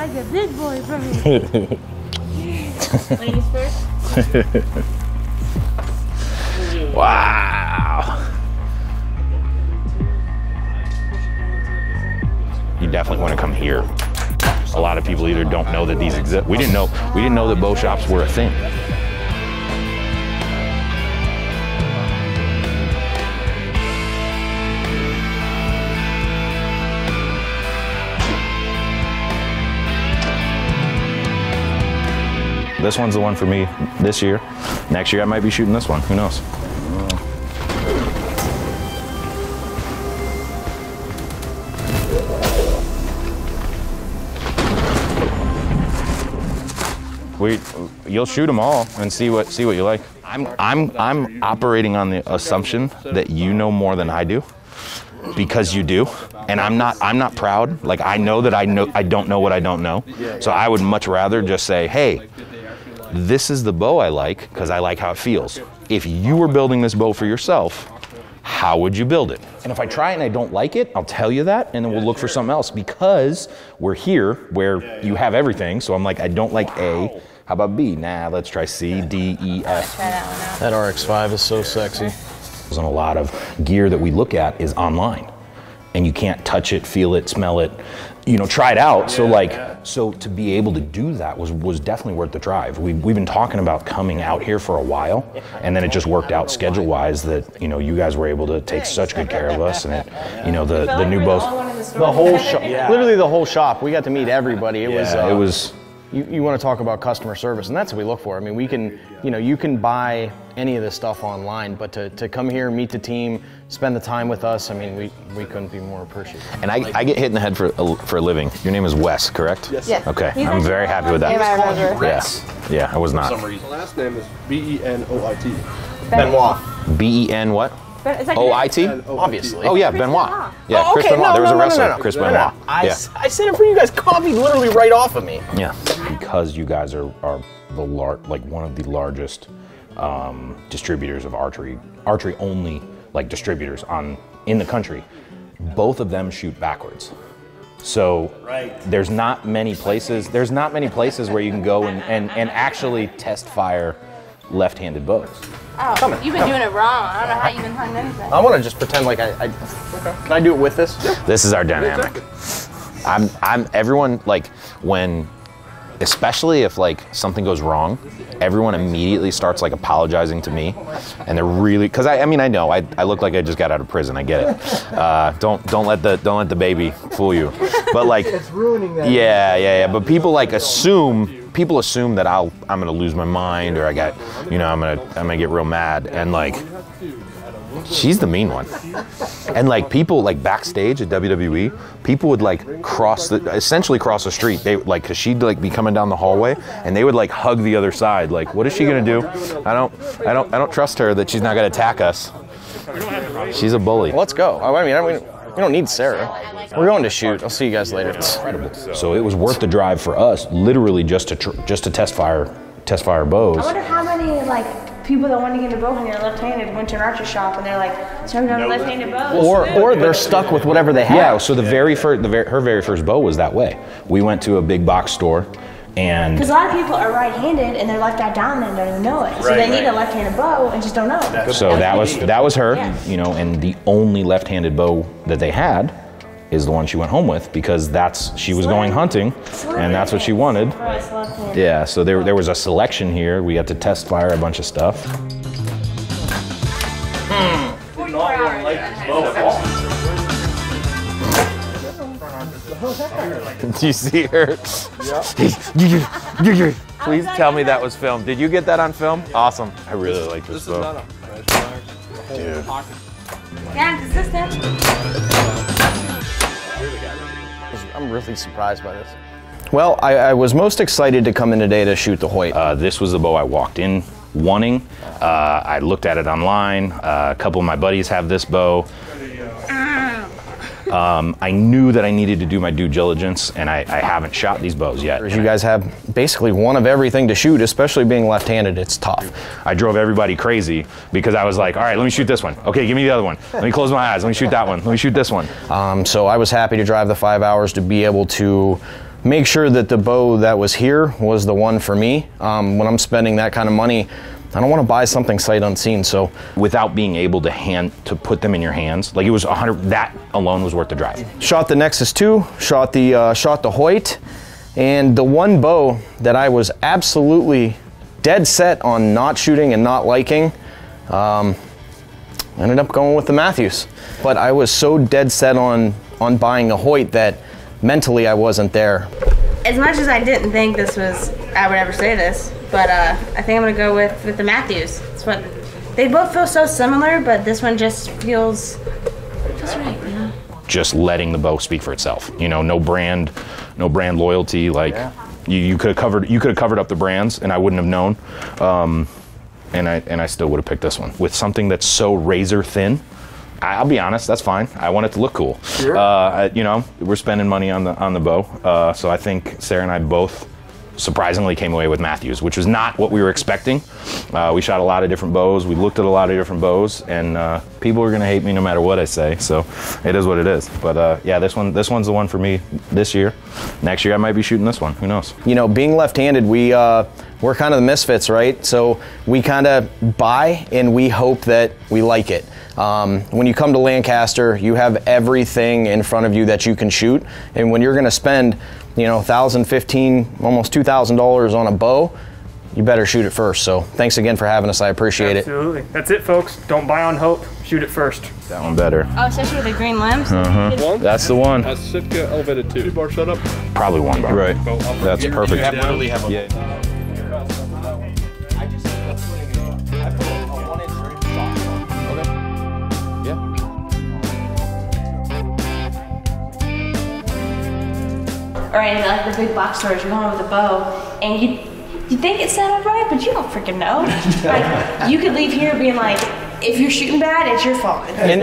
like a big boy from me. Ladies first. Wow. You definitely want to come here. A lot of people either don't know that these exist. We didn't know that bow shops were a thing. This one's the one for me this year. Next year I might be shooting this one, who knows? You'll shoot them all and see what you like. I'm operating on the assumption that you know more than I do, because you do, and I'm not proud. Like, I know that I don't know what I don't know. So I would much rather just say, hey, this is the bow I like because I like how it feels. If you were building this bow for yourself, how would you build it? And if I try and I don't like it, I'll tell you that, and then we'll look for something else, because we're here where you have everything. So I'm like, I don't like A. How about B? Nah, let's try C, D, E, F. That RX-5 is so sexy. And a lot of gear that we look at is online, and you can't touch it, feel it, smell it, try it out. So to be able to do that was definitely worth the drive. We've been talking about coming out here for a while, and then it just worked out schedule-wise that you guys were able to take such good care of us, and the new bows. The whole shop, literally the whole shop. We got to meet everybody. It was. You want to talk about customer service, and that's what we look for. I mean, we can, you can buy any of this stuff online, but to come here, meet the team, spend the time with us, I mean, we couldn't be more appreciative. And I get hit in the head for a living. Your name is Wes, correct? Yes. Okay, I'm very happy with that. Yeah, I was not. For some reason. The last name is B-E-N-O-I-T. Benoit. B-E-N what? O-I-T? Obviously. Oh yeah, Benoit. Yeah, Chris Benoit. There was a wrestler, Chris Benoit. I said it for you guys, copied literally right off of me. Yeah, because you guys are one of the largest distributors of archery only distributors in the country. Both of them shoot backwards. So there's not many places where you can go and actually test fire left-handed bows. Oh, you've been doing it wrong. I don't know how you've been hunting anything. I want to just pretend like can I do it with this? This is our dynamic. Everyone, especially if something goes wrong, everyone immediately starts apologizing to me, and they're really, because I know I look like I just got out of prison. I get it. Don't let the baby fool you. But it's ruining that. Yeah. But people assume that I'm gonna lose my mind, or I'm gonna get real mad, and she's the mean one. And people backstage at WWE, people would essentially cross the street. They cause she'd be coming down the hallway, and they would hug the other side. What is she gonna do? I don't trust her that she's not gonna attack us. She's a bully. Let's go. We don't need Sarah. We're going to shoot. I'll see you guys later. So it was worth the drive for us, literally just to test fire bows. I wonder how many people that want to get into bow hunting are left-handed went to an archer shop and they're starting on left-handed bows. Or they're stuck with whatever they have. Yeah. So her very first bow was that way. We went to a big box store. And because a lot of people are right-handed and they're left-eye dominant and don't even know it, so they need a left-handed bow and just don't know. So that was her, and the only left-handed bow that they had is the one she went home with, because she was going hunting, and that's what she wanted. Yeah. So there was a selection here. We got to test fire a bunch of stuff. Do you see her? Yeah. Please tell me that was filmed. Did you get that on film? Awesome. I really like this bow. Dude. Yeah, consistent. I'm really surprised by this. Well, I was most excited to come in today to shoot the Hoyt. This was the bow I walked in wanting. I looked at it online. A couple of my buddies have this bow. I knew that I needed to do my due diligence, and I haven't shot these bows yet. You guys have basically one of everything to shoot, especially being left-handed. It's tough. I drove everybody crazy because I was like, all right, let me shoot this one. Okay, give me the other one. Let me close my eyes. Let me shoot that one. Let me shoot this one. So I was happy to drive the 5 hours to be able to make sure that the bow that was here was the one for me. When I'm spending that kind of money, I don't want to buy something sight unseen. So without being able to put them in your hands, like it was 100. That alone was worth the drive. Shot the Nexus 2, shot the Hoyt, and the one bow that I was absolutely dead set on not shooting and not liking, ended up going with the Matthews. But I was so dead set on buying a Hoyt that mentally I wasn't there. As much as I didn't think I would ever say this, but I think I'm gonna go with the Matthews. It's what they both feel so similar, but this one just feels right, you know. Just letting the bow speak for itself. You know, no brand loyalty. Like you could have covered up the brands, and I wouldn't have known. And I still would have picked this one with something that's so razor thin. I'll be honest, that's fine. I want it to look cool. Sure. You know, we're spending money on the bow, so I think Sarah and I both surprisingly came away with Matthews, which was not what we were expecting. We shot a lot of different bows. We looked at a lot of different bows, and people are gonna hate me no matter what I say. So it is what it is. But yeah, this one's the one for me this year. Next year I might be shooting this one. Who knows? You know, being left-handed, we're kind of the misfits, right? So we kind of buy and we hope that we like it. When you come to Lancaster, you have everything in front of you that you can shoot, and when you're going to spend, you know, $1,000, $1,500, almost $2,000 on a bow, you better shoot it first. So thanks again for having us. I appreciate it. Absolutely. That's it, folks. Don't buy on hope. Shoot it first. That one better. Oh, especially with the green limbs. One? That's the one. That's Sitka elevated 2. 2-bar setup. Probably 1 bar. Right. That's perfect. Literally have a yeah. Or in like the big box stores, you're going with a bow, and you think it's set up right, but you don't freaking know. Like, you could leave here being like, if you're shooting bad, it's your fault. And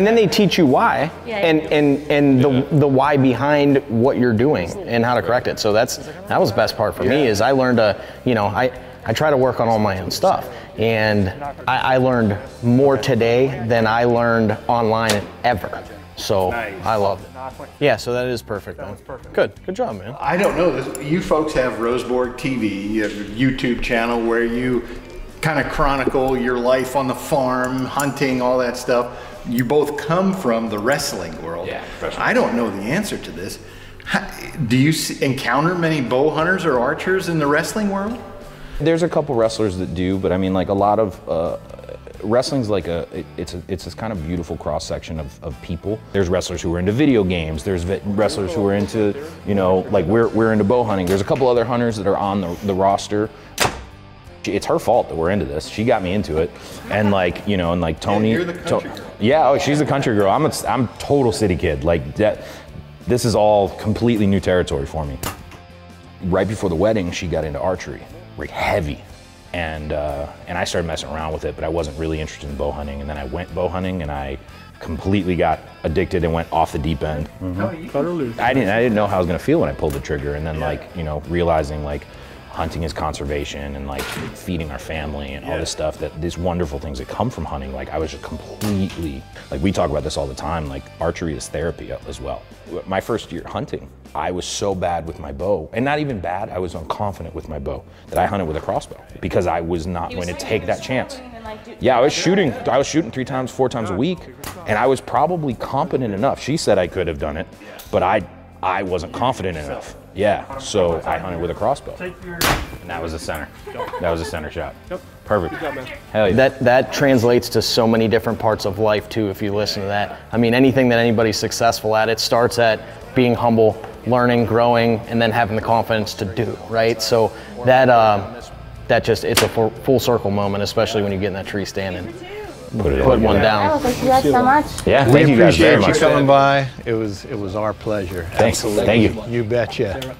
then they teach you why, and the why behind what you're doing and how to correct it. So that was the best part for me, is I learned I try to work on all my own stuff, and I learned more today than I learned online ever. So nice. I love it. Yeah, so that is perfect, man. Perfect. Good job, man. I don't know this. You folks have Rowesborg TV, you have a YouTube channel where you kind of chronicle your life on the farm, hunting, all that stuff. You both come from the wrestling world. Yeah, I don't know the answer to this. Do you encounter many bow hunters or archers in the wrestling world? There's a couple wrestlers that do, but I mean, like a lot of wrestling's like it's this kind of beautiful cross section of people. There's wrestlers who are into video games. There's wrestlers who are into, you know, like we're into bow hunting. There's a couple other hunters that are on the roster. It's her fault that we're into this. She got me into it, and like, you know, and like Tony. Yeah, you're the country girl. Yeah, oh, she's a country girl. I'm total city kid. Like that. This is all completely new territory for me. Right before the wedding, she got into archery, like heavy. And I started messing around with it, but I wasn't really interested in bow hunting. And then I went bow hunting, and I completely got addicted and went off the deep end. I didn't know how I was gonna feel when I pulled the trigger, and then like, you know, realizing like hunting is conservation and like feeding our family and all this stuff, that these wonderful things that come from hunting. Like I was just completely, like we talk about this all the time, like archery is therapy as well. My first year hunting, I was so bad with my bow, and not even bad, I was unconfident with my bow, that I hunted with a crossbow because I was not going to take that chance. Yeah, I was shooting 3 times, 4 times a week, and I was probably competent enough. She said I could have done it, but I wasn't confident enough. Yeah, so I hunted with a crossbow, and that was a center. That was a center shot. Perfect. Hell yeah. That translates to so many different parts of life too, if you listen to that. I mean, anything that anybody's successful at, it starts at being humble, learning, growing, and then having the confidence to do, right? So that just, it's a full circle moment, especially when you get in that tree stand and put one down. Thank you guys so much. Yeah, thank you guys very much. We appreciate you coming by. It was our pleasure. Thanks. Absolutely. Thank you. You betcha.